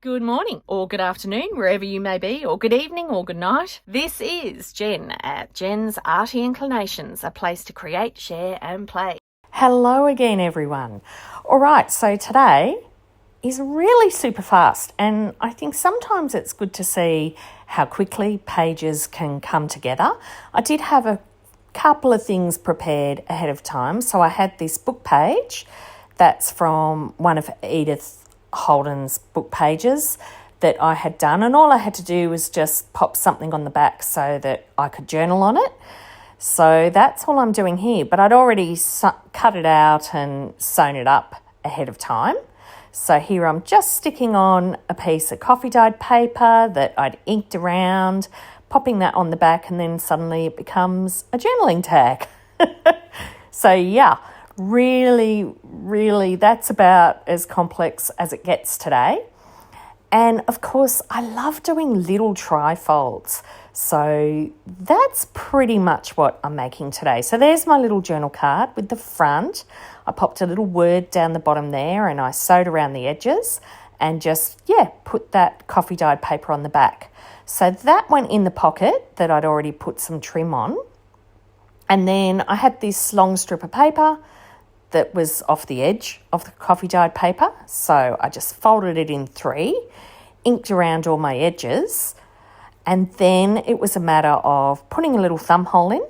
Good morning, or good afternoon, wherever you may be, or good evening, or good night. This is Jen at Jen's Arty Inclinations, a place to create, share, and play. Hello again, everyone. All right, so today is really super fast, and I think sometimes it's good to see how quickly pages can come together. I did have a couple of things prepared ahead of time. So I had this book page that's from one of Edith Holden's book pages that I had done, and all I had to do was just pop something on the back so that I could journal on it. So that's all I'm doing here, but I'd already cut it out and sewn it up ahead of time. So here I'm just sticking on a piece of coffee dyed paper that I'd inked around, popping that on the back, and then suddenly it becomes a journaling tag. So yeah, really, that's about as complex as it gets today. And of course, I love doing little trifolds. So that's pretty much what I'm making today. So there's my little journal card with the front. I popped a little word down the bottom there and I sewed around the edges and just, put that coffee dyed paper on the back. So that went in the pocket that I'd already put some trim on. And then I had this long strip of paper that was off the edge of the coffee dyed paper. So I just folded it in three, inked around all my edges, and then it was a matter of putting a little thumb hole in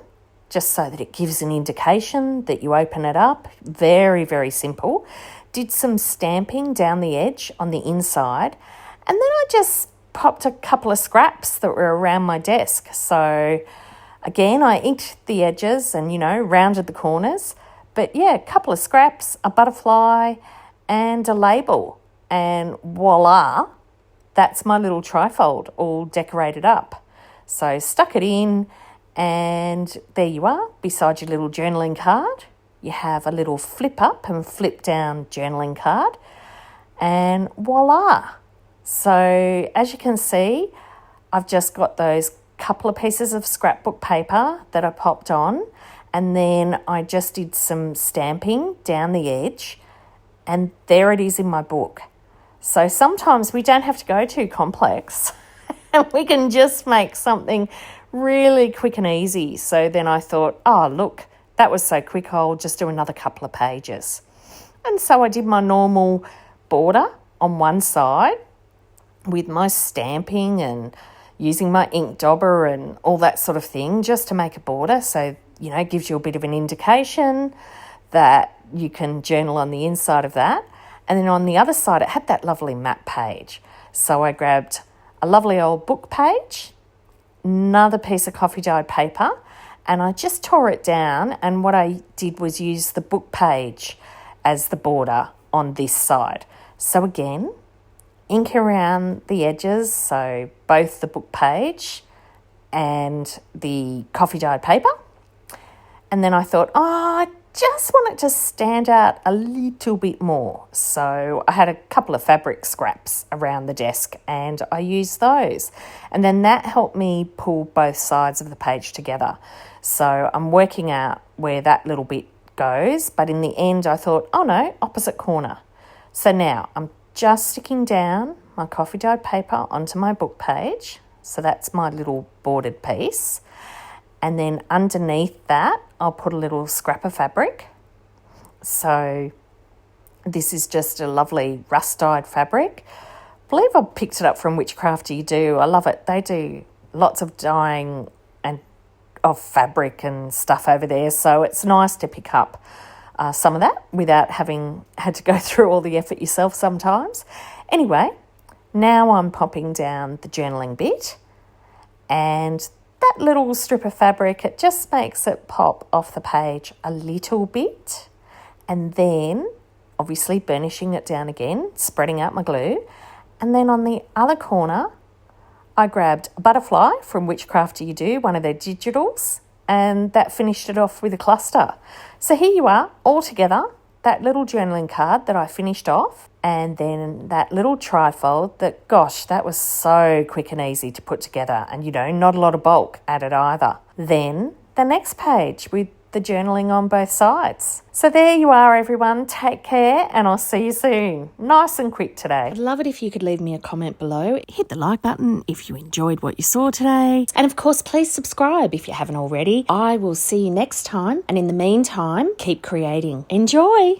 just so that it gives an indication that you open it up. Very, very simple. Did some stamping down the edge on the inside, and then I just popped a couple of scraps that were around my desk. So again, I inked the edges and, rounded the corners. But a couple of scraps, a butterfly and a label. And voila, that's my little trifold all decorated up. So stuck it in and there you are, beside your little journaling card. You have a little flip up and flip down journaling card. And voila. So as you can see, I've just got those couple of pieces of scrapbook paper that I popped on. And then I just did some stamping down the edge, and there it is in my book. So sometimes we don't have to go too complex and we can just make something really quick and easy. So then I thought, look, that was so quick, I'll just do another couple of pages. And so I did my normal border on one side with my stamping and using my ink dauber and all that sort of thing just to make a border. So it gives you a bit of an indication that you can journal on the inside of that. And then on the other side, it had that lovely map page. So I grabbed a lovely old book page, another piece of coffee dyed paper, and I just tore it down. And what I did was use the book page as the border on this side. So again, ink around the edges, so both the book page and the coffee dyed paper. And then I thought, I just want it to stand out a little bit more. So I had a couple of fabric scraps around the desk and I used those. And then that helped me pull both sides of the page together. So I'm working out where that little bit goes. But in the end, I thought, opposite corner. So now I'm just sticking down my coffee dyed paper onto my book page. So that's my little bordered piece. And then underneath that, I'll put a little scrap of fabric. So this is just a lovely rust-dyed fabric. I believe I picked it up from Witchcraft You Do. I love it. They do lots of dyeing and of fabric and stuff over there. So it's nice to pick up some of that without having had to go through all the effort yourself sometimes. Anyway, now I'm popping down the journaling bit, and that little strip of fabric, it just makes it pop off the page a little bit, and then obviously burnishing it down again, spreading out my glue. And then on the other corner, I grabbed a butterfly from Witchcraft You Do, one of their digitals, and that finished it off with a cluster. So here you are, all together, that little journaling card that I finished off, and then that little trifold that, that was so quick and easy to put together, and not a lot of bulk added either. Then the next page with the journaling on both sides. So there you are, everyone. Take care, and I'll see you soon. Nice and quick today. I'd love it if you could leave me a comment below. Hit the like button if you enjoyed what you saw today. And of course, please subscribe if you haven't already. I will see you next time. And in the meantime, keep creating. Enjoy.